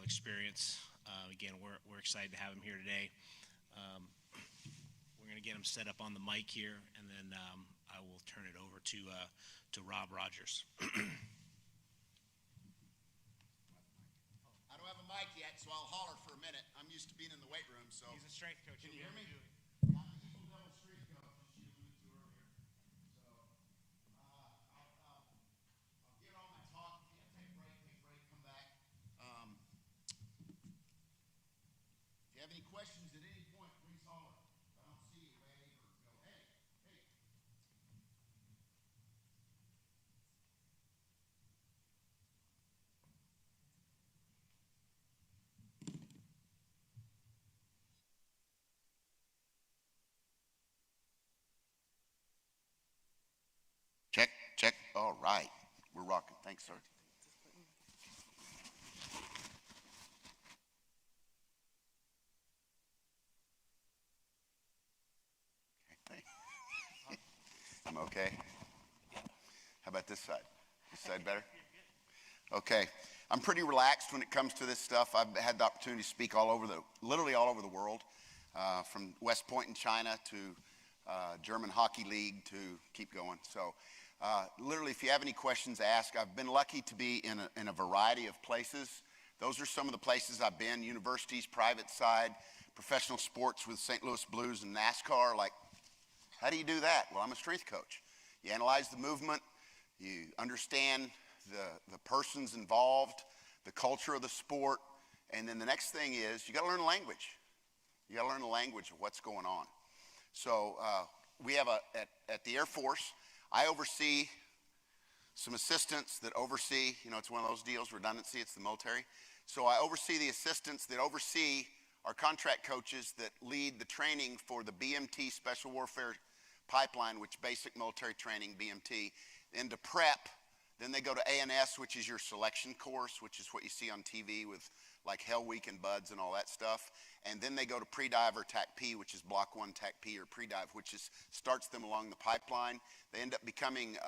experience. Again, we're excited to have him here today. We're going to get him set up on the mic here, and then I will turn it over to Robb Rogers. I don't have a mic yet, so I'll holler for a minute. I'm used to being in the weight room, so. He's a strength coach. Can you hear me? Any questions at any point, please holler. If I don't see you, wave or go, hey. Check. All right. We're rocking. Thanks, sir. I'm okay. How about this side? This side better? Okay. I'm pretty relaxed when it comes to this stuff. I've had the opportunity to speak literally all over the world, from West Point in China to German Hockey League to keep going. So literally, if you have any questions, ask. I've been lucky to be in a variety of places. Those are some of the places I've been: universities, private side, professional sports with St. Louis Blues and NASCAR. Like, how do you do that? Well, I'm a strength coach. You analyze the movement, you understand the persons involved, the culture of the sport, and then the next thing is you got to learn the language. You got to learn the language of what's going on. So we have at the Air Force, I oversee some assistants that oversee, it's one of those deals, redundancy, it's the military. So I oversee the assistants that oversee our contract coaches that lead the training for the BMT Special Warfare Pipeline, which basic military training, BMT, into prep. Then they go to ANS, which is your selection course, which is what you see on TV with like Hell Week and Buds and all that stuff. And then they go to pre-dive or TAC-P, which is Block 1 TAC-P or pre-dive, which starts them along the pipeline. They end up becoming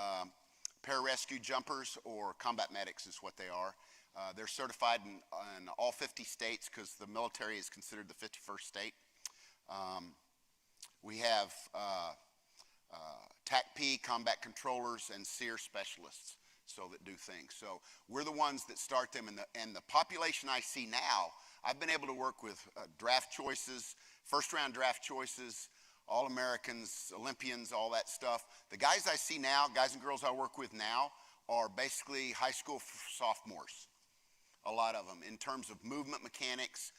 pararescue jumpers, or combat medics is what they are. They're certified in all 50 states because the military is considered the 51st state. We have TAC-P, combat controllers, and SEER specialists that do things. So we're the ones that start them. And the population I see now, I've been able to work with draft choices, first-round draft choices, All-Americans, Olympians, all that stuff. The guys I see now, guys and girls I work with now, are basically high school sophomores, a lot of them, in terms of movement mechanics,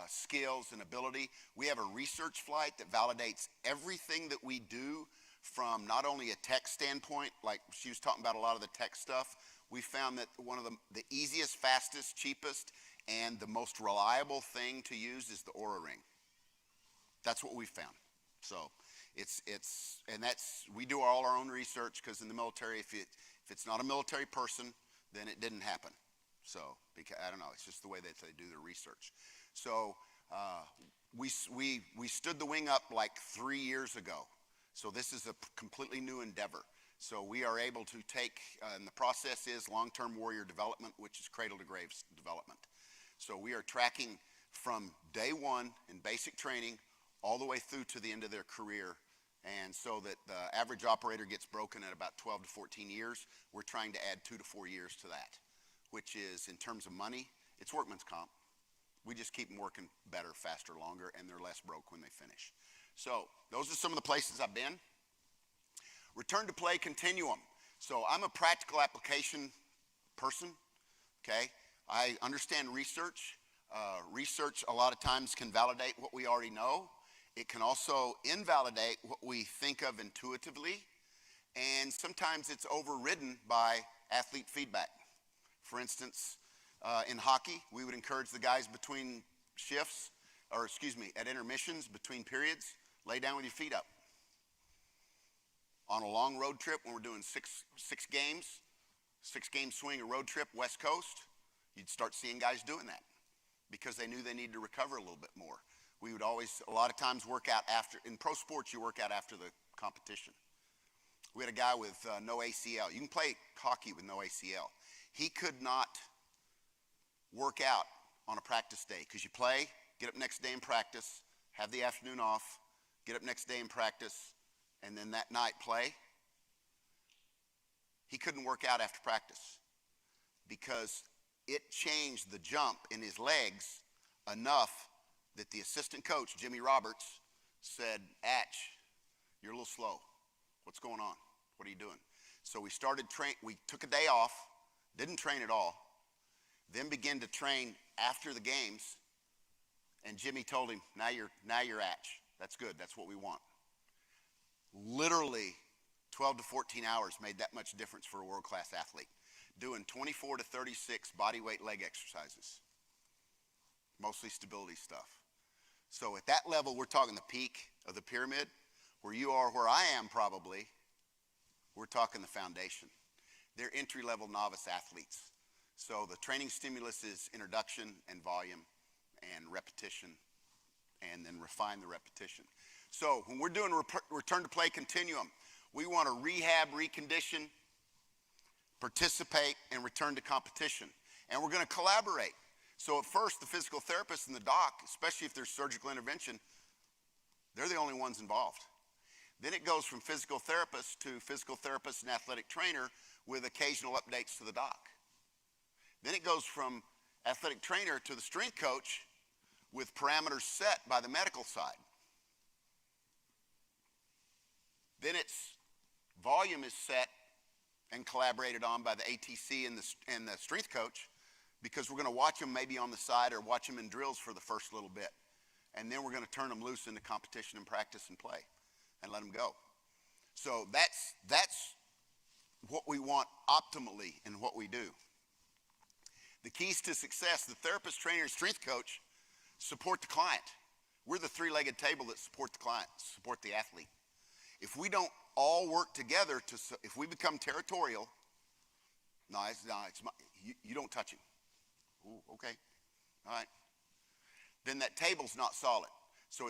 skills, and ability. We have a research flight that validates everything that we do from not only a tech standpoint, like she was talking about a lot of the tech stuff. We found that one of the easiest, fastest, cheapest, and the most reliable thing to use is the Oura Ring. That's what we found. So we do all our own research, because in the military, if it's not a military person, then it didn't happen. So, because, I don't know, it's just the way that they do their research. So we stood the wing up like 3 years ago. So this is a completely new endeavor. So we are able to take, and the process is long-term warrior development, which is cradle to grave development. So we are tracking from day one in basic training all the way through to the end of their career. And so that the average operator gets broken at about 12 to 14 years. We're trying to add 2 to 4 years to that, which is, in terms of money, it's workman's comp. We just keep them working better, faster, longer, and they're less broke when they finish. So those are some of the places I've been. Return to play continuum. So I'm a practical application person, okay? I understand research. Research a lot of times can validate what we already know. It can also invalidate what we think of intuitively. And sometimes it's overridden by athlete feedback. For instance, in hockey, we would encourage the guys between shifts, at intermissions, between periods, lay down with your feet up. On a long road trip, when we're doing six games, 6-game swing, a road trip, West Coast, you'd start seeing guys doing that because they knew they needed to recover a little bit more. We would always, a lot of times, work out after. In pro sports, you work out after the competition. We had a guy with no ACL. You can play hockey with no ACL. He could not work out on a practice day, because you play, get up next day and practice, have the afternoon off, get up next day and practice, and then that night play. He couldn't work out after practice because it changed the jump in his legs enough that the assistant coach, Jimmy Roberts, said, "Atch, you're a little slow. What's going on? What are you doing?" So we took a day off, didn't train at all, then began to train after the games, and Jimmy told him, now you're Atch. That's good. That's what we want. Literally 12 to 14 hours made that much difference for a world-class athlete, doing 24 to 36 body weight leg exercises, mostly stability stuff. So at that level, we're talking the peak of the pyramid. Where you are, where I am probably, we're talking the foundation. They're entry-level novice athletes. So the training stimulus is introduction and volume and repetition, and then refine the repetition. So when we're doing return to play continuum, we want to rehab, recondition, participate, and return to competition. And we're going to collaborate. So at first, the physical therapist and the doc, especially if there's surgical intervention, they're the only ones involved. Then it goes from physical therapist to physical therapist and athletic trainer with occasional updates to the doc. Then it goes from athletic trainer to the strength coach with parameters set by the medical side. Then its volume is set and collaborated on by the ATC and the strength coach, because we're going to watch them maybe on the side or watch them in drills for the first little bit. And then we're going to turn them loose into competition and practice and play and let them go. So that's what we want optimally in what we do. The keys to success: the therapist, trainer, and strength coach support the client. We're the three-legged table that support the client, support the athlete. If we don't all work together, if we become territorial, you don't touch him. Ooh, okay, all right. Then that table's not solid. So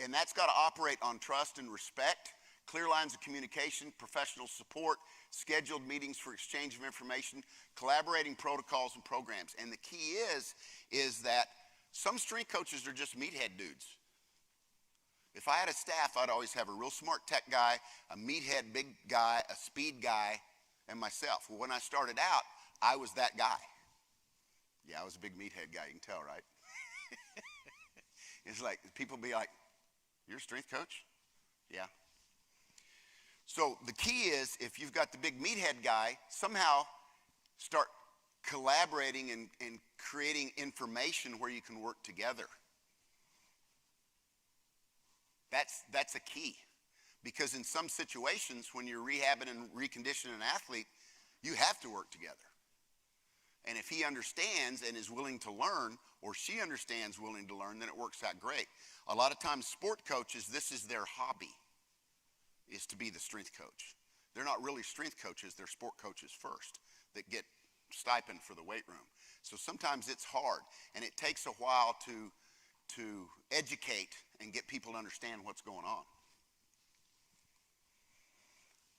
and that's got to operate on trust and respect, clear lines of communication, professional support, scheduled meetings for exchange of information, collaborating protocols and programs. And the key is that some strength coaches are just meathead dudes. If I had a staff, I'd always have a real smart tech guy, a meathead big guy, a speed guy, and myself. Well, when I started out, I was that guy. Yeah, I was a big meathead guy, you can tell, right? It's like, people be like, "You're a strength coach?" Yeah. So the key is, if you've got the big meathead guy, somehow start collaborating and creating information where you can work together. That's a key. Because in some situations, when you're rehabbing and reconditioning an athlete, you have to work together. And if he understands and is willing to learn, or she understands, willing to learn, then it works out great. A lot of times sport coaches, this is their hobby, is to be the strength coach. They're not really strength coaches, they're sport coaches first that get stipend for the weight room. So sometimes it's hard, and it takes a while to educate and get people to understand what's going on.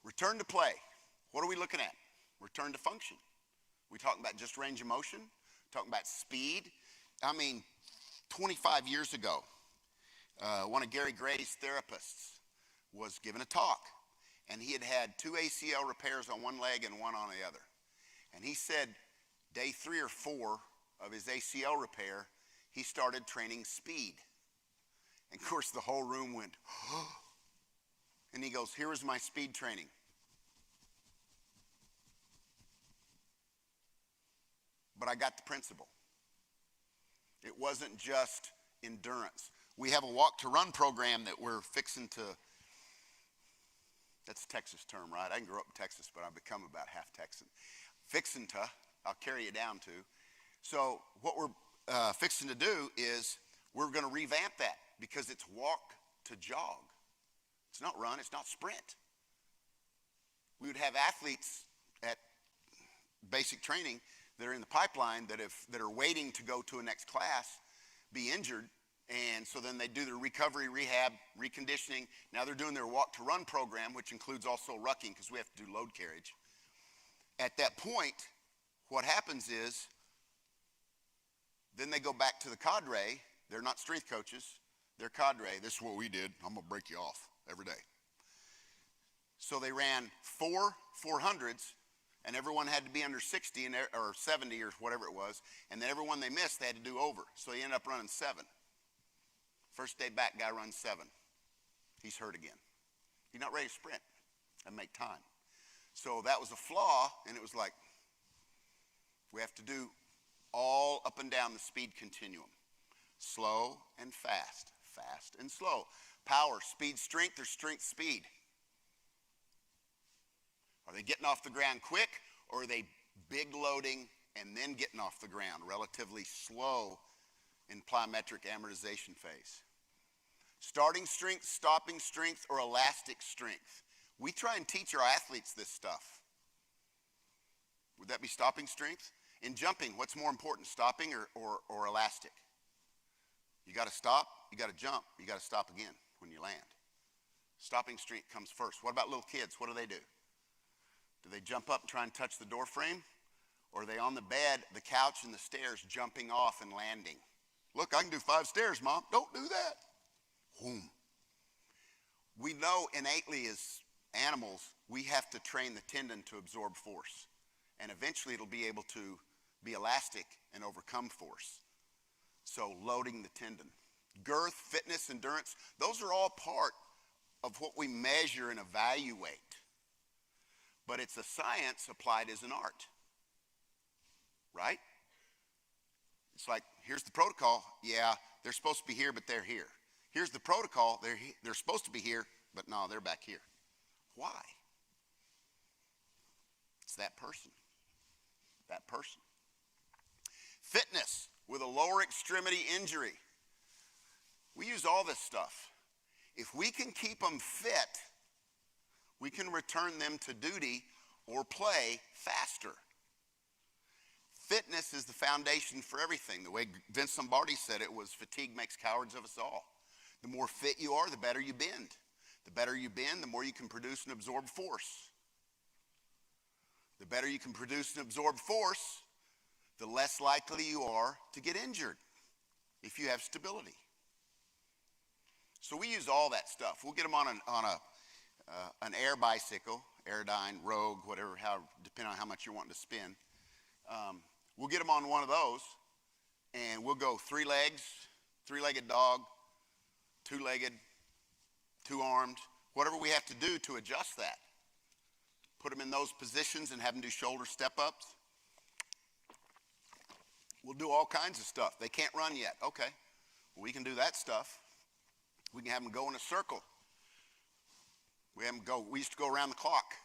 Return to play. What are we looking at? Return to function. We talking about just range of motion, talking about speed. I mean, 25 years ago, one of Gary Gray's therapists was giving a talk, and he had had 2 ACL repairs on one leg and one on the other. And he said day 3 or 4 of his ACL repair, he started training speed. And of course, the whole room went, "Oh." And he goes, "Here was my speed training. But I got the principle. It wasn't just endurance." We have a walk-to-run program that we're fixing to, that's a Texas term, right? I didn't grow up in Texas, but I've become about half Texan. Fixing to, I'll carry you down to. So what we're fixing to do is we're going to revamp that, because it's walk to jog. It's not run, it's not sprint. We would have athletes at basic training that are in the pipeline that are waiting to go to a next class, be injured, and so then they do their recovery, rehab, reconditioning. Now they're doing their walk-to-run program, which includes also rucking, because we have to do load carriage. At that point, what happens is Then they go back to the cadre. They're not strength coaches. They're cadre. This is what we did. I'm going to break you off every day. So they ran 4 400s, and everyone had to be under 60 or 70 or whatever it was. And then everyone they missed, they had to do over. So he ended up running 7. First day back, guy runs 7. He's hurt again. He's not ready to sprint and make time. So that was a flaw, and it was like, we have to do all up and down the speed continuum. Slow and fast, fast and slow. Power, speed, strength, or strength, speed. Are they getting off the ground quick, or are they big loading and then getting off the ground, relatively slow in plyometric amortization phase? Starting strength, stopping strength, or elastic strength. We try and teach our athletes this stuff. Would that be stopping strength? In jumping, what's more important, stopping or elastic? You got to stop, you got to jump, you got to stop again when you land. Stopping strength comes first. What about little kids? What do? Do they jump up and try and touch the door frame? Or are they on the bed, the couch, and the stairs jumping off and landing? Look, I can do 5 stairs, Mom. Don't do that. Boom. We know innately as animals, we have to train the tendon to absorb force. And eventually it'll be able to be elastic and overcome force. So loading the tendon. Girth, fitness, endurance, those are all part of what we measure and evaluate. But it's a science applied as an art. Right? It's like, here's the protocol. Yeah, they're supposed to be here, but they're here. Here's the protocol. They're supposed to be here, but no, they're back here. Why? It's that person. That person. Fitness with a lower extremity injury. We use all this stuff. If we can keep them fit, we can return them to duty or play faster. Fitness is the foundation for everything. The way Vince Lombardi said it was, fatigue makes cowards of us all. The more fit you are, the better you bend. The better you bend, the more you can produce and absorb force. The better you can produce and absorb force, the less likely you are to get injured if you have stability. So we use all that stuff. We'll get them on an air bicycle, Airdyne, Rogue, whatever, depending on how much you're wanting to spin. We'll get them on one of those, and we'll go 3 legs, 3-legged dog, 2-legged, 2-armed, whatever we have to do to adjust that. Put them in those positions and have them do shoulder step-ups. We'll do all kinds of stuff. They can't run yet. Okay, well, we can do that stuff. We can have them go in a circle. We used to go around the clock.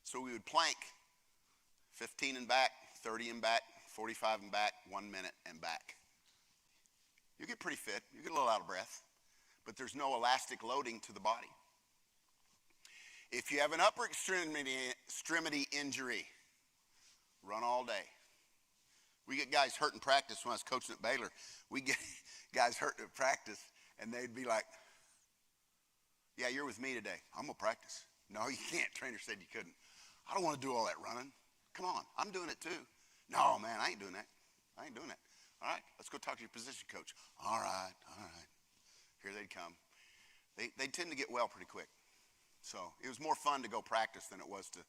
So we would plank 15 and back, 30 and back, 45 and back, 1 minute and back. You get pretty fit. You get a little out of breath. But there's no elastic loading to the body. If you have an upper extremity injury, run all day. We get guys hurt in practice. When I was coaching at Baylor, we get guys hurt in practice, and they'd be like, yeah, you're with me today. I'm going to practice. No, you can't. Trainer said you couldn't. I don't want to do all that running. Come on, I'm doing it too. No, man, I ain't doing that. I ain't doing that. All right, let's go talk to your position coach. All right. Here they'd come. They tend to get well pretty quick. So it was more fun to go practice than it was to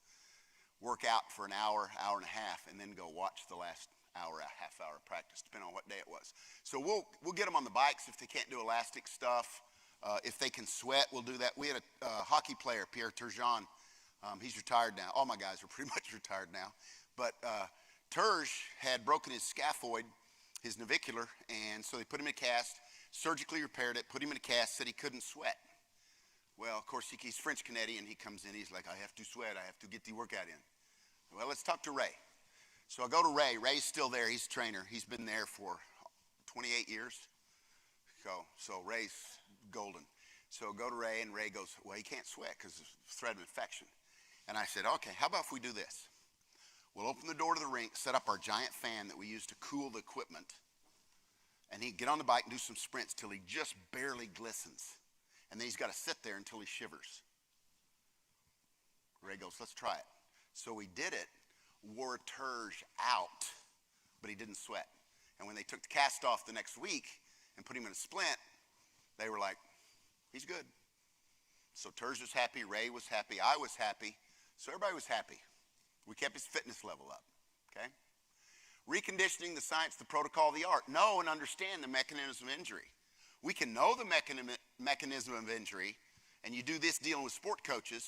work out for an hour, hour and a half, and then go watch the last hour, a half hour of practice, depending on what day it was. So we'll get them on the bikes if they can't do elastic stuff. If they can sweat, we'll do that. We had a hockey player, Pierre Turgeon. He's retired now. All my guys are pretty much retired now. But Turge had broken his scaphoid, his navicular, and so they put him in a cast, surgically repaired it, put him in a cast, said he couldn't sweat. Well, of course, he's French Canadian. He comes in, he's like, I have to sweat. I have to get the workout in. Well, let's talk to Ray. So I go to Ray. Ray's still there. He's a trainer. He's been there for 28 years. So Ray's golden. So go to Ray, and Ray goes, well, he can't sweat because of threat of infection. And I said, okay, how about if we do this? We'll open the door to the rink, set up our giant fan that we use to cool the equipment, and he'd get on the bike and do some sprints till he just barely glistens. And then he's got to sit there until he shivers. Ray goes, let's try it. So we did it, wore Turge out, but he didn't sweat. And when they took the cast off the next week and put him in a splint, they were like, he's good. So Terz was happy, Ray was happy, I was happy, so everybody was happy. We kept his fitness level up, okay? Reconditioning, the science, the protocol, the art. Know and understand the mechanism of injury. We can know the mechanism of injury, and you do this dealing with sport coaches,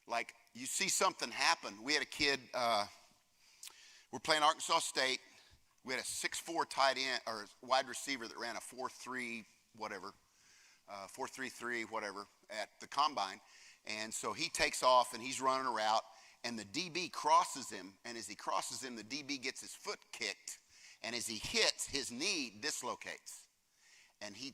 like you see something happen. We had a kid, we're playing Arkansas State. We had a 6'4" tight end or wide receiver that ran a 4.3 whatever, 4.33 whatever at the combine. And so he takes off and he's running a route, and the DB crosses him. And as he crosses him, the DB gets his foot kicked. And as he hits, his knee dislocates. And he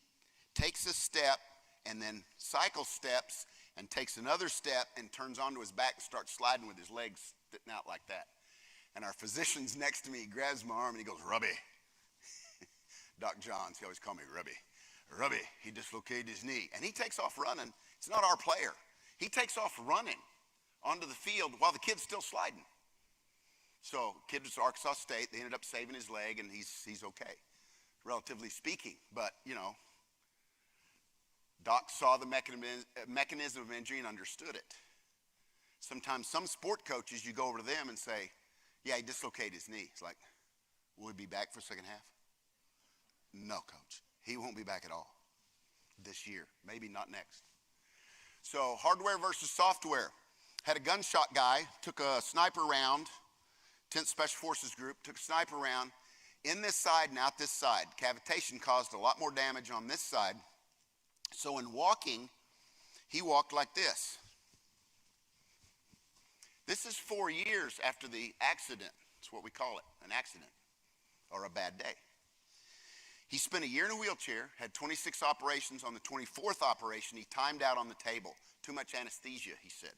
takes a step and then cycle steps and takes another step and turns onto his back and starts sliding with his legs sitting out like that. And our physician's next to me, he grabs my arm and he goes, Robbie. Doc Johns, he always called me Robbie. Robbie, he dislocated his knee. And he takes off running. It's not our player. He takes off running onto the field while the kid's still sliding. So kid was Arkansas State. They ended up saving his leg, and he's okay, relatively speaking. But, you know, Doc saw the mechanism of injury and understood it. Sometimes some sport coaches, you go over to them and say, yeah, he dislocated his knee. It's like, will he be back for second half? No, coach. He won't be back at all this year. Maybe not next. So hardware versus software. Had a gunshot guy, took a sniper round, 10th Special Forces Group, took a sniper round in this side and out this side. Cavitation caused a lot more damage on this side. So in walking, he walked like this. This is 4 years after the accident. That's what we call it, an accident or a bad day. He spent a year in a wheelchair, had 26 operations. On the 24th operation, he timed out on the table. Too much anesthesia, he said.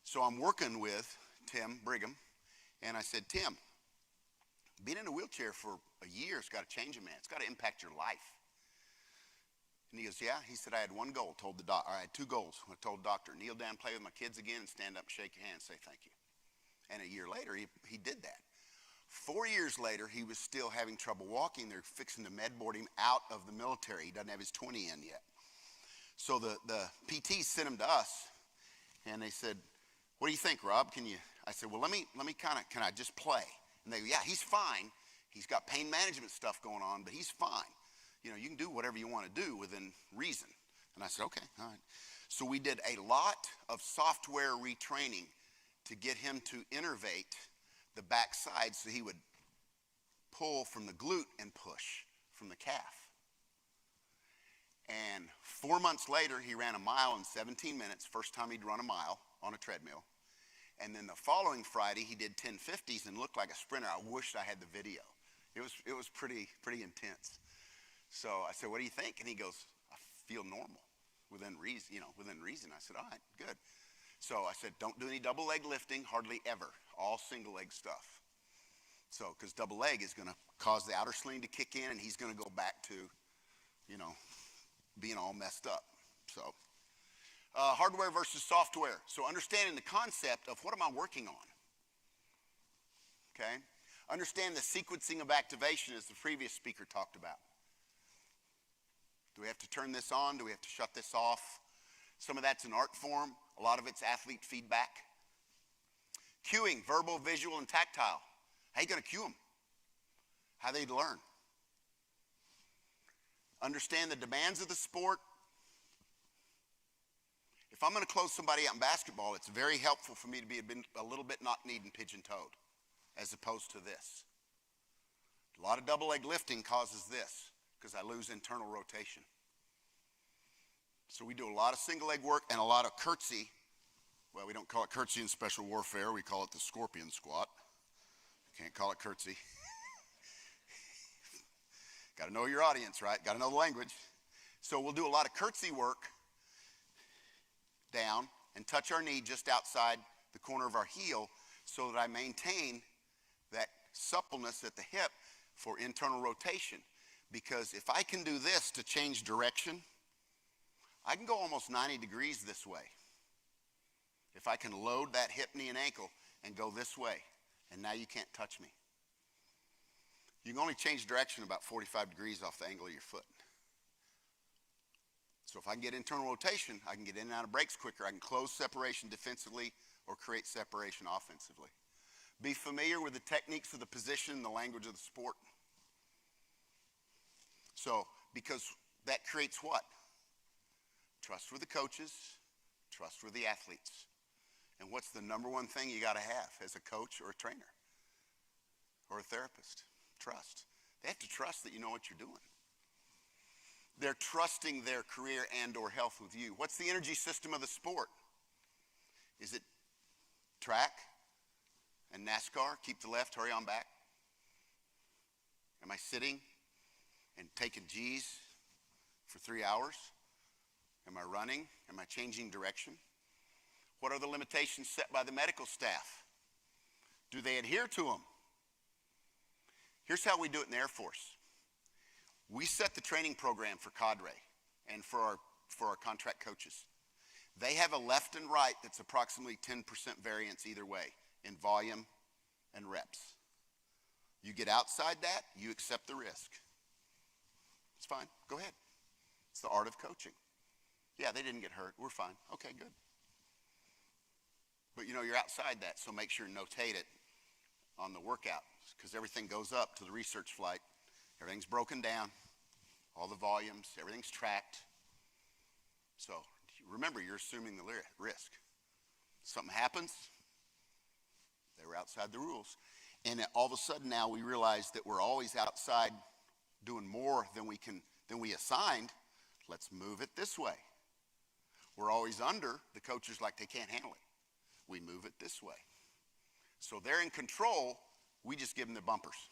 So I'm working with Tim Brigham, and I said, Tim, being in a wheelchair for a year has got to change a man. It's got to impact your life. And he goes, yeah. He said, I had one goal, told the doc. I had two goals. I told the doctor, kneel down, play with my kids again, and stand up, shake your hand, and say thank you. And a year later, he did that. 4 years later, he was still having trouble walking. They're fixing to med board him out of the military. He doesn't have his 20 in yet. So the PT sent him to us, and they said, what do you think, Rob? I said, well, let me can I just play? And they go, yeah, he's fine. He's got pain management stuff going on, but he's fine. You know, you can do whatever you want to do within reason. And I said, okay, all right. So we did a lot of software retraining to get him to innervate the back side so he would pull from the glute and push from the calf. And 4 months later, he ran a mile in 17 minutes, first time he'd run a mile on a treadmill. And then the following Friday, he did 1050s and looked like a sprinter. I wished I had the video. It was pretty intense. So I said, what do you think? And he goes, I feel normal within reason. I said, all right, good. So I said, don't do any double leg lifting, hardly ever. All single leg stuff. So, because double leg is going to cause the outer sling to kick in, and he's going to go back to, being all messed up. So, hardware versus software. So understanding the concept of what am I working on? Okay? Understand the sequencing of activation as the previous speaker talked about. Do we have to turn this on? Do we have to shut this off? Some of that's an art form. A lot of it's athlete feedback. Cueing, verbal, visual, and tactile. How you going to cue them? How they learn. Understand the demands of the sport. If I'm going to close somebody out in basketball, it's very helpful for me to be a little bit knock-kneed and pigeon-toed as opposed to this. A lot of double leg lifting causes this because I lose internal rotation. So we do a lot of single leg work and a lot of curtsy. Well, we don't call it curtsy in special warfare. We call it the scorpion squat. Can't call it curtsy. Got to know your audience, right? Got to know the language. So we'll do a lot of curtsy work down and touch our knee just outside the corner of our heel so that I maintain that suppleness at the hip for internal rotation. Because if I can do this to change direction, I can go almost 90 degrees this way. If I can load that hip, knee, and ankle and go this way, and now you can't touch me. You can only change direction about 45 degrees off the angle of your foot. So if I can get internal rotation, I can get in and out of breaks quicker. I can close separation defensively or create separation offensively. Be familiar with the techniques of the position, the language of the sport. So, because that creates what? Trust with the coaches, trust with the athletes. And what's the number one thing you got to have as a coach or a trainer or a therapist? Trust. They have to trust that you know what you're doing. They're trusting their career and or health with you. What's the energy system of the sport? Is it track and NASCAR? Keep the left, hurry on back? Am I sitting and taking G's for 3 hours? Am I running? Am I changing direction? What are the limitations set by the medical staff? Do they adhere to them? Here's how we do it in the Air Force. We set the training program for cadre and for our contract coaches. They have a left and right that's approximately 10% variance either way in volume and reps. You get outside that, you accept the risk. It's fine. Go ahead. It's the art of coaching. Yeah, they didn't get hurt. We're fine. Okay, good. But you're outside that, so make sure you notate it on the workout because everything goes up to the research flight. Everything's broken down, all the volumes, everything's tracked. So remember, you're assuming the risk. Something happens, they were outside the rules. And all of a sudden now we realize that we're always outside doing more than we assigned. Let's move it this way. We're always under. The coaches like they can't handle it. We move it this way. So they're in control. We just give them the bumpers.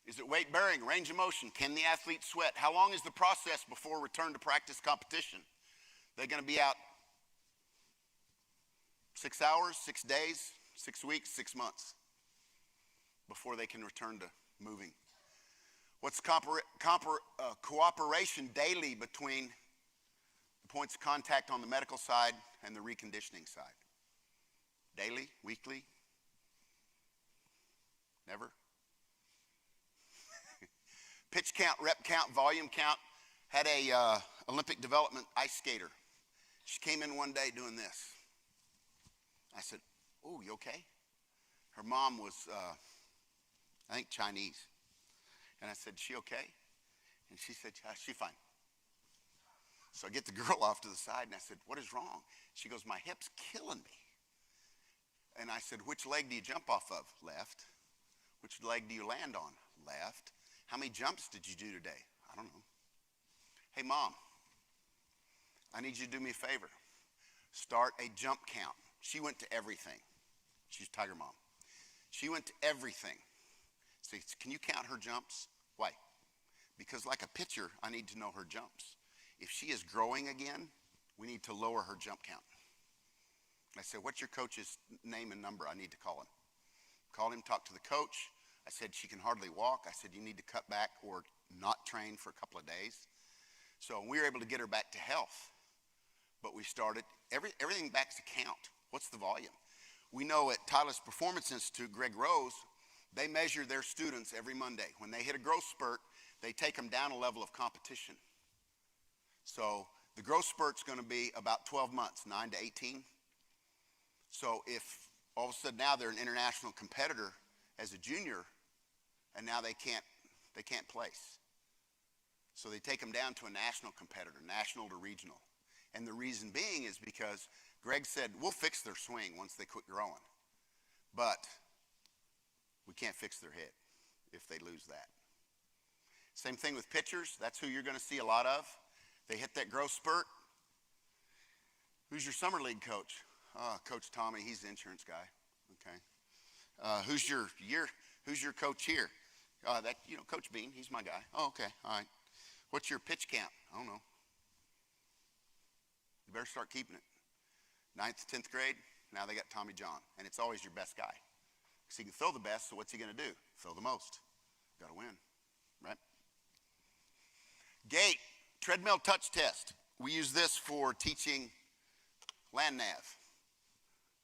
Is it weight bearing, range of motion? Can the athlete sweat? How long is the process before return to practice competition? They're going to be out 6 hours, 6 days, 6 weeks, 6 months before they can return to moving. What's cooperation daily between the points of contact on the medical side and the reconditioning side? Daily, weekly, never? Pitch count, rep count, volume count. Had a Olympic development ice skater. She came in one day doing this. I said, "Oh, you okay?" Her mom was, I think, Chinese. And I said, "She okay?" And she said, "Yeah, she's fine." So I get the girl off to the side and I said, "What is wrong?" She goes, "My hip's killing me." And I said, "Which leg do you jump off of?" "Left." "Which leg do you land on?" "Left." "How many jumps did you do today?" "I don't know." "Hey, Mom, I need you to do me a favor. Start a jump count." She went to everything. She's Tiger Mom. She went to everything. So can you count her jumps? Why? Because like a pitcher, I need to know her jumps. If she is growing again, we need to lower her jump count. I said, "What's your coach's name and number? I need to call him." Called him, talked to the coach. I said, "She can hardly walk." I said, "You need to cut back or not train for a couple of days." So we were able to get her back to health. But we started everything back to count. What's the volume? We know at Titleist Performance Institute, Greg Rose, they measure their students every Monday. When they hit a growth spurt, they take them down a level of competition. So the growth spurt's going to be about 12 months, 9 to 18. So if all of a sudden now they're an international competitor as a junior, and now they can't place. So they take them down to a national competitor, national to regional. And the reason being is because Greg said, we'll fix their swing once they quit growing. But we can't fix their hit if they lose that. Same thing with pitchers. That's who you're going to see a lot of. They hit that growth spurt. Who's your summer league coach? Coach Tommy, he's the insurance guy. Okay. Who's your coach here? Coach Bean, he's my guy. Oh, okay, all right. What's your pitch count? I don't know. You better start keeping it. 9th, 10th grade, now they got Tommy John, and it's always your best guy. Because he can throw the best, so what's he going to do? Throw the most. Got to win, right? Gait, treadmill touch test. We use this for teaching land nav.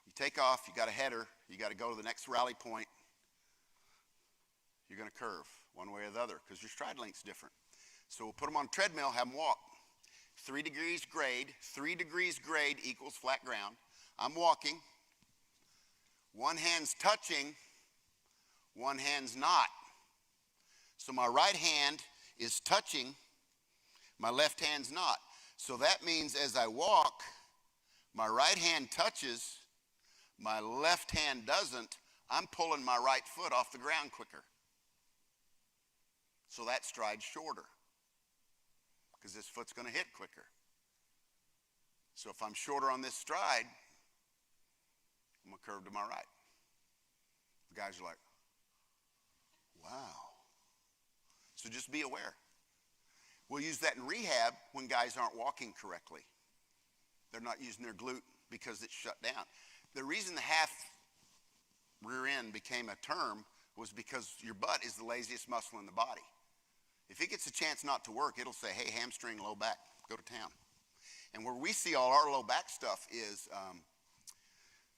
You take off, you got a header, you got to go to the next rally point. you're going to curve one way or the other because your stride length's different. So we'll put them on a treadmill, have them walk. 3 degrees grade. 3 degrees grade equals flat ground. I'm walking. One hand's touching, one hand's not. So my right hand is touching, my left hand's not. So that means as I walk, my right hand touches, my left hand doesn't. I'm pulling my right foot off the ground quicker. So that stride's shorter because this foot's going to hit quicker. So if I'm shorter on this stride, I'm going to curve to my right. The guys are like, wow. So just be aware. We'll use that in rehab when guys aren't walking correctly. They're not using their glute because it's shut down. The reason the half rear end became a term was because your butt is the laziest muscle in the body. If it gets a chance not to work, it'll say, hey, hamstring, low back, go to town. And where we see all our low back stuff is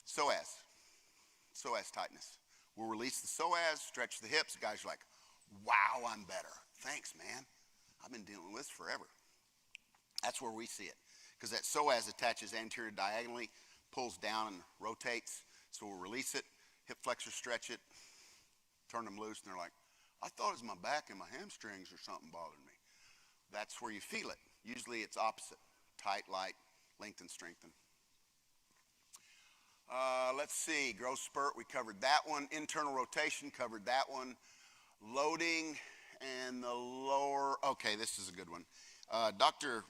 psoas tightness. We'll release the psoas, stretch the hips. Guys are like, wow, I'm better. Thanks, man. I've been dealing with this forever. That's where we see it. Because that psoas attaches anterior diagonally, pulls down and rotates. So we'll release it, hip flexor stretch it, turn them loose, and they're like, I thought it was my back and my hamstrings or something bothering me. That's where you feel it. Usually it's opposite. Tight, light, lengthen, strengthen. Let's see, growth spurt, we covered that one. Internal rotation, covered that one. Loading and the lower, okay, this is a good one. Dr.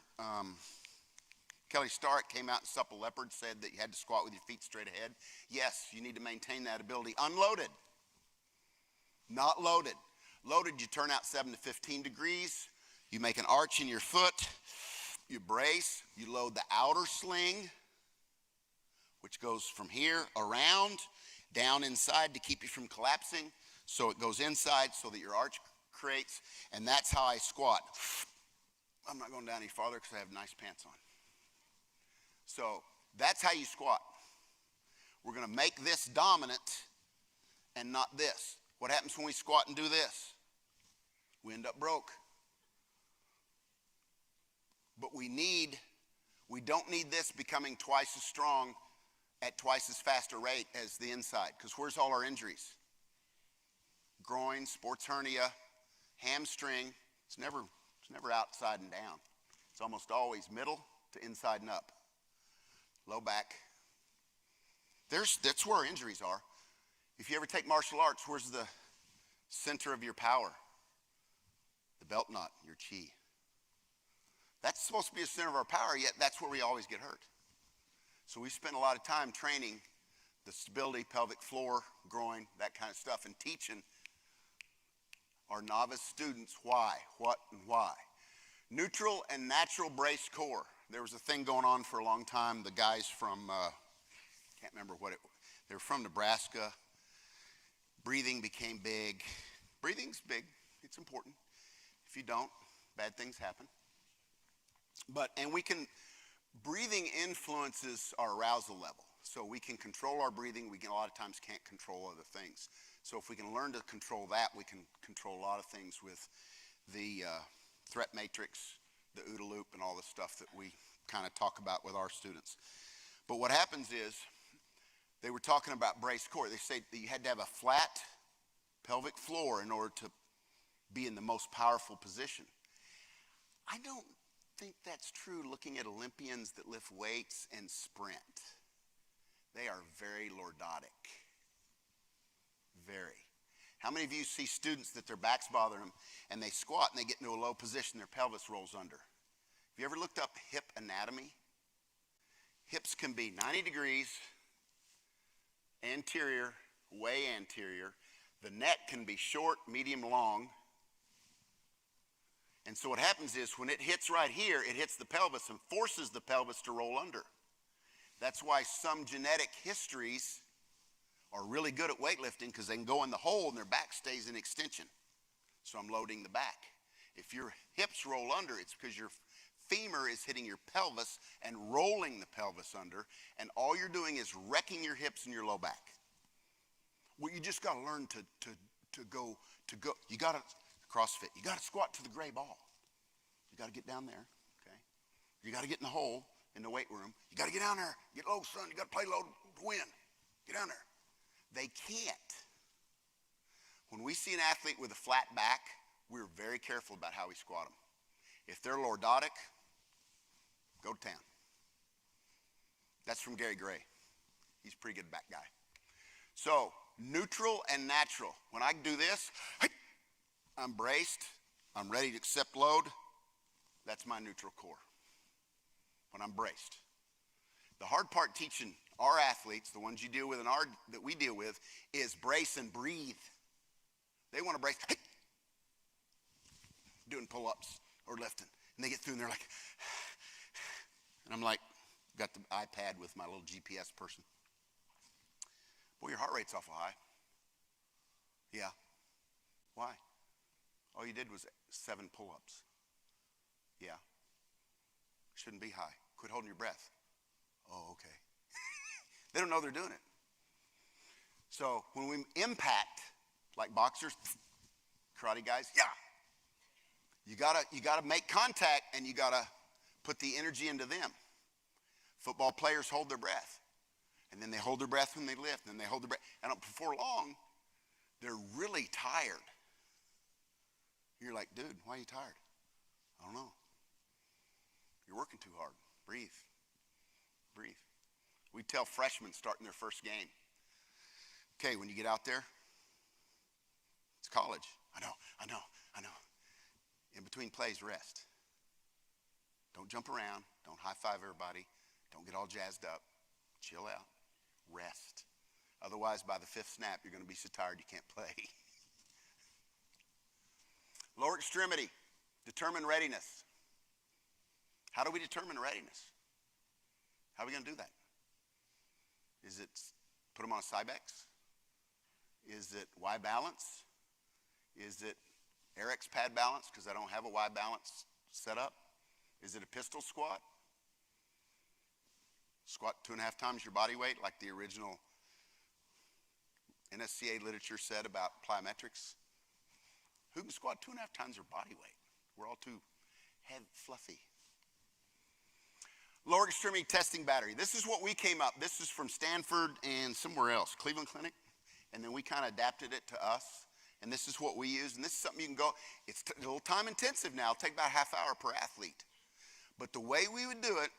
Kelly Stark came out in Supple Leopard, said that you had to squat with your feet straight ahead. Yes, you need to maintain that ability. Unloaded, not loaded. Loaded, you turn out 7 to 15 degrees. You make an arch in your foot. You brace. You load the outer sling, which goes from here around, down inside to keep you from collapsing. So it goes inside so that your arch creates, and that's how I squat. I'm not going down any farther because I have nice pants on. So that's how you squat. We're going to make this dominant and not this. What happens when we squat and do this? We end up broke. But we don't need this becoming twice as strong at twice as fast a rate as the inside. Because where's all our injuries? Groin, sports hernia, hamstring. It's never outside and down. It's almost always middle to inside and up. Low back. That's where our injuries are. If you ever take martial arts, where's the center of your power? The belt knot, your chi. That's supposed to be the center of our power, yet that's where we always get hurt. So we spend a lot of time training the stability, pelvic floor, groin, that kind of stuff, and teaching our novice students why, what, and why. Neutral and natural brace core. There was a thing going on for a long time. The guys from, can't remember what it was. They were from Nebraska. Breathing became big. Breathing's big. It's important. If you don't, bad things happen. Breathing influences our arousal level. So we can control our breathing. We can a lot of times can't control other things. So if we can learn to control that, we can control a lot of things with the threat matrix, the OODA loop, and all the stuff that we kind of talk about with our students. But what happens is, they were talking about brace core. They say that you had to have a flat pelvic floor in order to be in the most powerful position. I don't think that's true looking at Olympians that lift weights and sprint. They are very lordotic. Very. How many of you see students that their backs bother them and they squat and they get into a low position, their pelvis rolls under? Have you ever looked up hip anatomy? Hips can be 90 degrees, anterior, way anterior. The neck can be short, medium, long. And so what happens is when it hits right here, it hits the pelvis and forces the pelvis to roll under. That's why some genetic histories are really good at weightlifting because they can go in the hole and their back stays in extension. So I'm loading the back. If your hips roll under, it's because your femur is hitting your pelvis and rolling the pelvis under, and all you're doing is wrecking your hips and your low back. Well, you just got to learn to go to go, you got to, CrossFit, you got to squat to the gray ball. You got to get down there, okay? You got to get in the hole in the weight room. You got to get down there, get low, son. You got to play low to win. Get down there. They can't. When we see an athlete with a flat back, we're very careful about how we squat them. If they're lordotic, go to town. That's from Gary Gray. He's a pretty good back guy. So, neutral and natural. When I do this, I'm braced. I'm ready to accept load. That's my neutral core. When I'm braced. The hard part teaching our athletes, the ones you deal with and that we deal with, is brace and breathe. They want to brace, doing pull-ups or lifting. And they get through and they're like, and I'm like, got the iPad with my little GPS person. Boy, your heart rate's awful high. Yeah. Why? All you did was 7 pull-ups. Yeah. Shouldn't be high. Quit holding your breath. Oh, okay. They don't know they're doing it. So when we impact, like boxers, karate guys, yeah. You gotta make contact and you gotta put the energy into them. Football players hold their breath. And then they hold their breath when they lift, and then they hold their breath. And before long, they're really tired. You're like, dude, why are you tired? I don't know. You're working too hard. Breathe. Breathe. We tell freshmen starting their first game, okay, when you get out there, it's college. I know. In between plays, rest. Don't jump around. Don't high-five everybody. Don't get all jazzed up. Chill out. Rest. Otherwise, by the 5th snap, you're going to be so tired you can't play. Lower extremity. Determine readiness. How do we determine readiness? How are we going to do that? Is it put them on a Cybex? Is it Y balance? Is it RX pad balance because I don't have a Y balance set up? Is it a pistol squat? Squat 2.5 times your body weight like the original NSCA literature said about plyometrics? Who can squat 2.5 times their body weight? We're all too fluffy. Lower extremity testing battery. This is what we came up. This is from Stanford and somewhere else, Cleveland Clinic. And then we kind of adapted it to us. And this is what we use. And this is something you can go, it's a little time intensive now. It'll take about a half hour per athlete. But the way we would do it,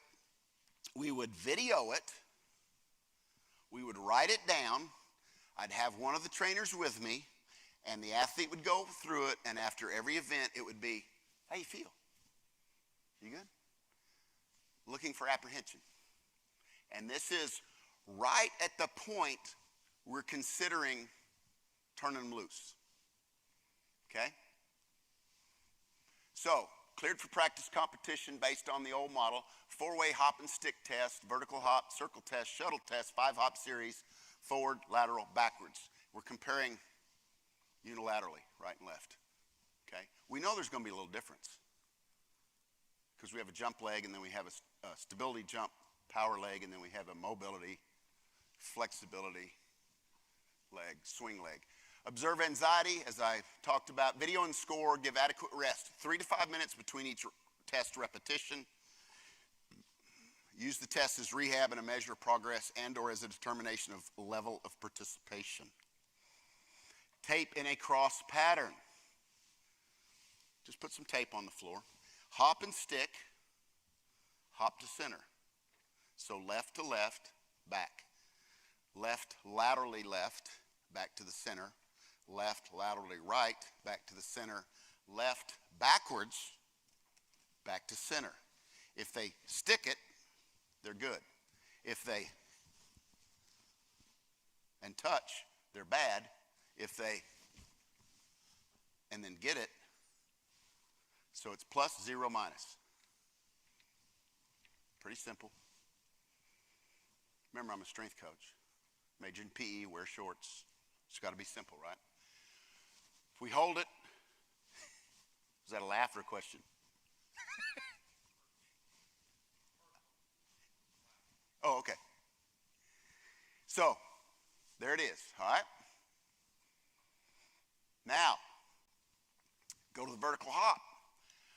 we would video it. We would write it down. I'd have one of the trainers with me. And the athlete would go through it. And after every event, it would be, how you feel? You good? Looking for apprehension. And this is right at the point we're considering turning them loose. Okay? So, cleared for practice competition based on the old model, 4-way hop and stick test, vertical hop, circle test, shuttle test, 5-hop series, forward, lateral, backwards. We're comparing unilaterally, right and left. Okay? We know there's going to be a little difference because we have a jump leg and then we have a stability jump power leg and then we have a mobility, flexibility leg, swing leg. Observe anxiety, as I talked about. Video and score, give adequate rest. 3 to 5 minutes between each test repetition. Use the test as rehab and a measure of progress and or as a determination of level of participation. Tape in a cross pattern. Just put some tape on the floor. Hop and stick, hop to center. So left to left, back. Left laterally left, back to the center. Left laterally right, back to the center. Left backwards, back to center. If they stick it, they're good. If they and touch, they're bad. If they and then get it, so it's plus, 0, minus. Pretty simple. Remember, I'm a strength coach. Major in PE, wear shorts. It's got to be simple, right? If we hold it, is that a laugh or a question? Oh, okay. So, there it is, all right? Now, vertical hop.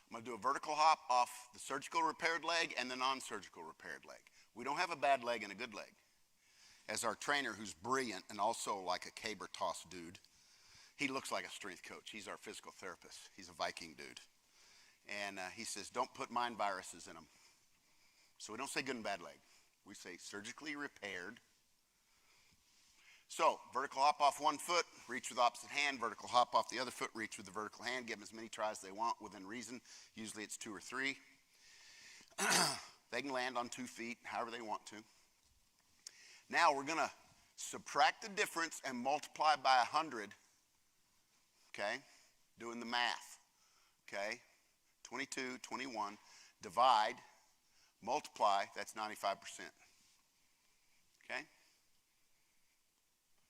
I'm going to do a vertical hop off the surgical repaired leg and the non-surgical repaired leg. We don't have a bad leg and a good leg. As our trainer, who's brilliant and also like a caber toss dude, he looks like a strength coach. He's our physical therapist. He's a Viking dude. And he says, don't put mind viruses in them. So we don't say good and bad leg. We say surgically repaired. So vertical hop off one foot, reach with opposite hand. Vertical hop off the other foot, reach with the vertical hand. Give them as many tries as they want within reason. Usually it's 2 or 3. They can land on 2 feet, however they want to. Now we're going to subtract the difference and multiply by 100. Okay, doing the math. Okay, 22, 21, divide, multiply, that's 95%. Okay?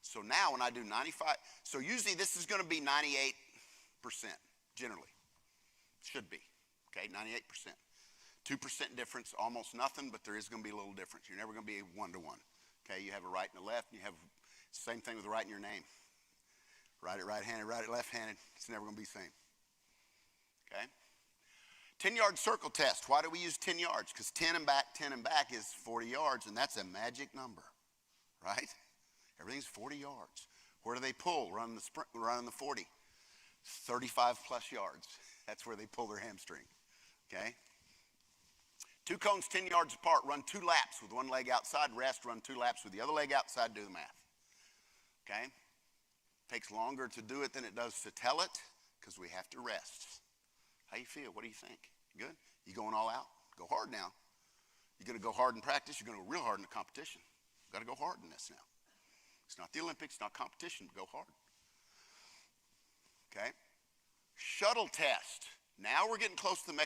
So now when I do 95, so usually this is going to be 98%, generally. Should be, okay, 98%. 2% difference, almost nothing, but there is going to be a little difference. You're never going to be 1-to-1. Okay, you have a right and a left, and you have the same thing with the right in your name. Write it right-handed, write it left-handed. It's never going to be the same. Okay? 10-yard circle test. Why do we use 10 yards? Because 10 and back is 40 yards, and that's a magic number, right? Everything's 40 yards. Where do they pull? Run the 40. 35 plus yards. That's where they pull their hamstring. Okay? 2 cones 10 yards apart. Run 2 laps with one leg outside. Rest. Run 2 laps with the other leg outside. Do the math. Okay? Takes longer to do it than it does to tell it because we have to rest. How you feel? What do you think? Good? You going all out? Go hard now. You're going to go hard in practice. You're going to go real hard in the competition. You've got to go hard in this now. It's not the Olympics. It's not competition. Go hard. Okay? Shuttle test. Now we're getting close to the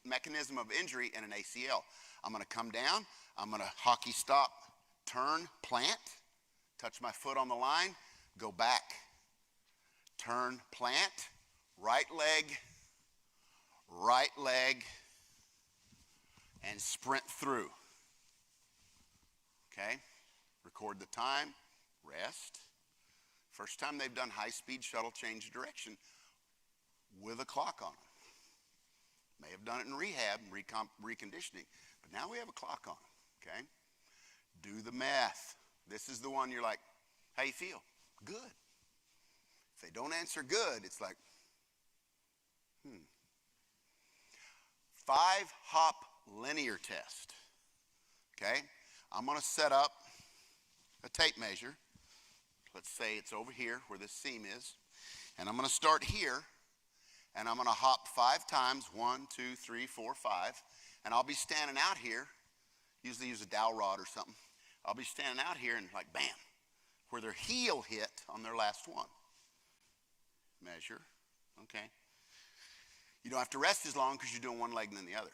mechanism of injury in an ACL. I'm going to come down. I'm going to hockey stop, turn, plant, touch my foot on the line, go back, turn, plant, right leg, and sprint through. Okay? Record the time, rest. First time they've done high-speed shuttle change of direction with a clock on them. May have done it in rehab, reconditioning, but now we have a clock on them, okay? Do the math. This is the one you're like, how you feel? Good. If they don't answer good, it's like, 5-hop linear test, okay? I'm going to set up a tape measure. Let's say it's over here where this seam is, and I'm going to start here, and I'm going to hop 5 times, 1, 2, 3, 4, 5, and I'll be standing out here, usually use a dowel rod or something. I'll be standing out here and like, bam, where their heel hit on their last one. Measure, okay. You don't have to rest as long because you're doing one leg and then the other.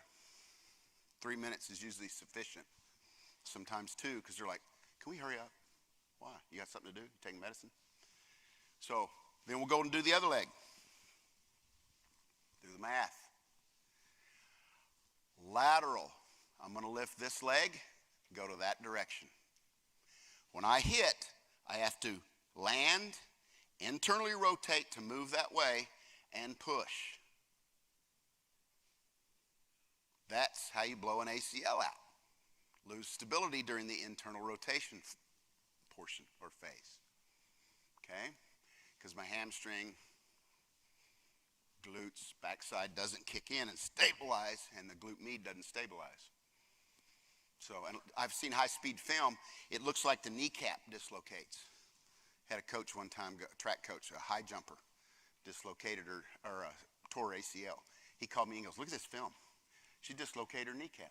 3 minutes is usually sufficient. Sometimes 2, because they're like, can we hurry up? Why? You got something to do? You taking medicine? So then we'll go and do the other leg. Do the math. Lateral. I'm going to lift this leg, go to that direction. When I hit, I have to land, internally rotate to move that way, and push. That's how you blow an ACL out. Lose stability during the internal rotation portion or phase. Okay? Because my hamstring, glutes, backside doesn't kick in and stabilize, and the glute med doesn't stabilize. So, and I've seen high-speed film. It looks like the kneecap dislocates. Had a coach one time, a track coach, a high jumper, dislocated or tore ACL. He called me and goes, look at this film. She dislocated her kneecap.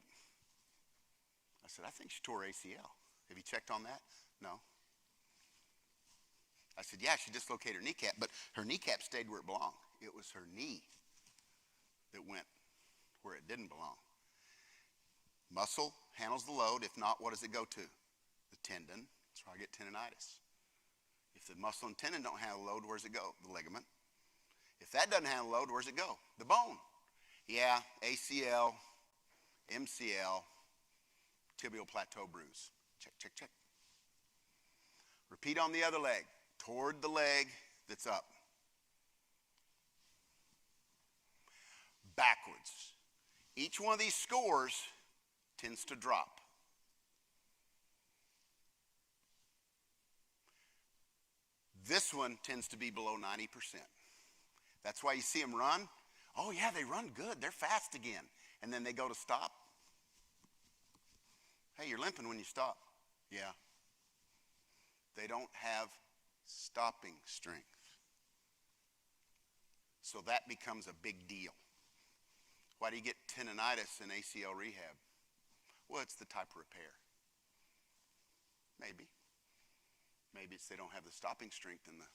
I said, I think she tore ACL. Have you checked on that? No. I said, yeah, she dislocated her kneecap, but her kneecap stayed where it belonged. It was her knee that went where it didn't belong. Muscle handles the load. If not, what does it go to? The tendon. That's why I get tendonitis. If the muscle and tendon don't handle the load, where's it go? The ligament. If that doesn't handle the load, where's it go? The bone. Yeah, ACL, MCL, tibial plateau bruise. Check, check, check. Repeat on the other leg. Toward the leg that's up. backwards. Each one of these scores tends to drop. This one tends to be below 90%. That's why you see them run. Oh yeah, they run good. They're fast again. And then they go to stop. Hey, you're limping when you stop. Yeah. They don't have stopping strength. So that becomes a big deal. Why do you get tendonitis in ACL rehab? Well, it's the type of repair. Maybe. Maybe it's they don't have the stopping strength in the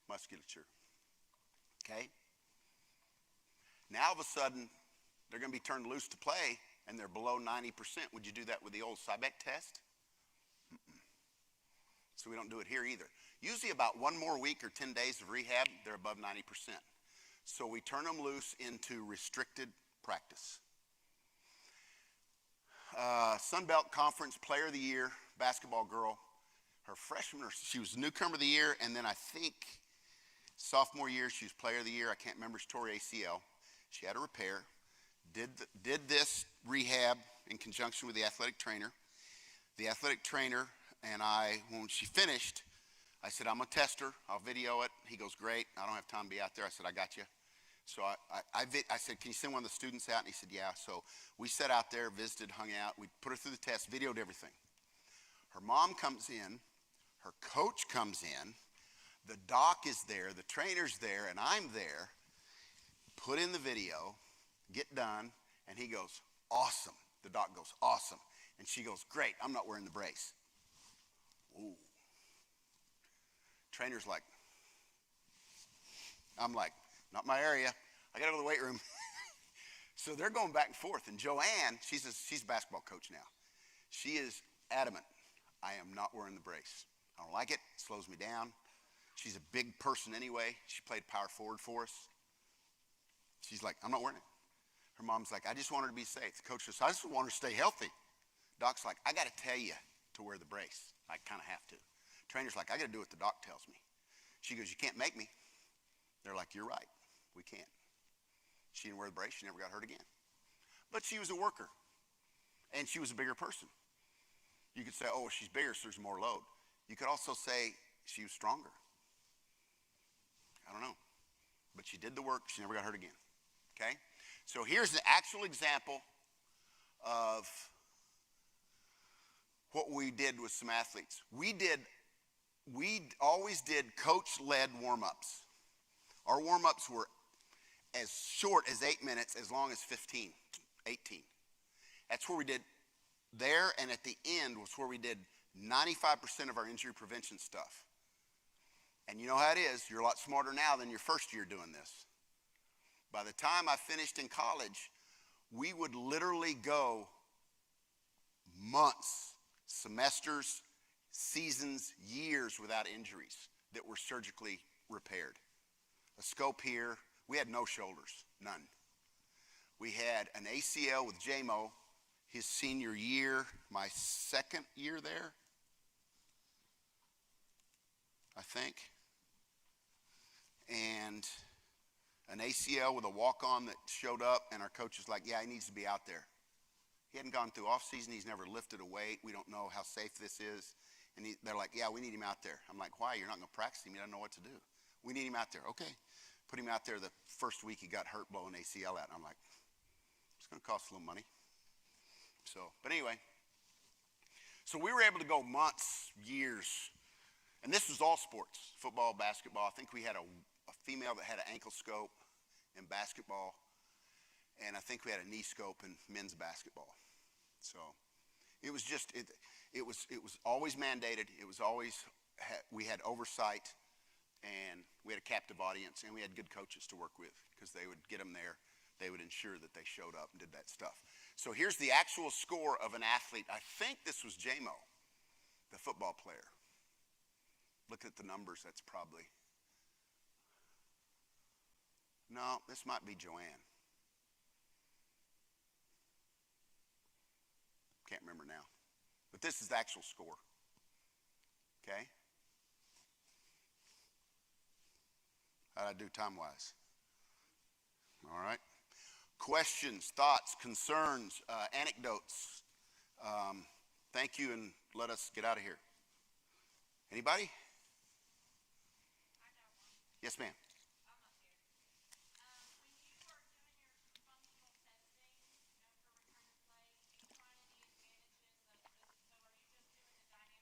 musculature. Okay? Now all of a sudden, they're going to be turned loose to play, and they're below 90%. Would you do that with the old Cybeck test? So we don't do it here either. Usually about one more week or 10 days of rehab, they're above 90%. So we turn them loose into restricted practice. Sunbelt Conference Player of the Year, basketball girl. Her freshman, she was newcomer of the year, and then I think sophomore year she was Player of the Year. I can't remember. She tore ACL. She had a repair. Did this rehab in conjunction with the athletic trainer. The athletic trainer and I, when she finished, I said, I'm going to test her. I'll video it. He goes, great. I don't have time to be out there. I said, I got you. So I said, can you send one of the students out? And he said, yeah. So we sat out there, visited, hung out. We put her through the test, videoed everything. Her mom comes in. Her coach comes in. The doc is there. The trainer's there. And I'm there. Put in the video. Get done. And he goes, awesome. The doc goes, awesome. And she goes, great. I'm not wearing the brace. Ooh. Trainer's like, I'm like, not my area. I got to go to the weight room. So they're going back and forth. And Joanne, she's a basketball coach now. She is adamant, I am not wearing the brace. I don't like it. It slows me down. She's a big person anyway. She played power forward for us. She's like, I'm not wearing it. Her mom's like, I just want her to be safe. The coach says, I just want her to stay healthy. Doc's like, I got to tell you to wear the brace. I kind of have to. Trainer's like, I got to do what the doc tells me. She goes, you can't make me. They're like, you're right. We can't. She didn't wear the brace. She never got hurt again. But she was a worker. And she was a bigger person. You could say, oh, she's bigger, so there's more load. You could also say she was stronger. I don't know. But she did the work. She never got hurt again. Okay? So here's an actual example of what we did with some athletes. We always did coach-led warm-ups. Our warm-ups were as short as 8 minutes, as long as 15, 18. That's where we did there, and at the end was where we did 95% of our injury prevention stuff. And you know how it is. You're a lot smarter now than your first year doing this. By the time I finished in college, we would literally go months, semesters, seasons, years without injuries that were surgically repaired. A scope here. We had no shoulders, none. We had an ACL with JMO his senior year, my second year there, I think. And an ACL with a walk-on that showed up, and our coach was like, yeah, he needs to be out there. He hadn't gone through off-season. He's never lifted a weight. We don't know how safe this is. And they're like, yeah, we need him out there. I'm like, why? You're not going to practice him. You don't know what to do. We need him out there. Okay. Put him out there. The first week he got hurt blowing ACL out. And I'm like, it's going to cost a little money. So, but anyway. So we were able to go months, years. And this was all sports. Football, basketball. I think we had a female that had an ankle scope in basketball. And I think we had a knee scope in men's basketball. So it was just, it was always mandated. It was always, we had oversight, and we had a captive audience, and we had good coaches to work with because they would get them there. They would ensure that they showed up and did that stuff. So here's the actual score of an athlete. I think this was JMO, the football player. Look at the numbers. That's probably, no, this might be Joanne. Can't remember now. But this is the actual score. Okay? How'd I do time-wise? All right. questions, thoughts, concerns, anecdotes? Thank you, and let us get out of here. Anybody? Yes, ma'am.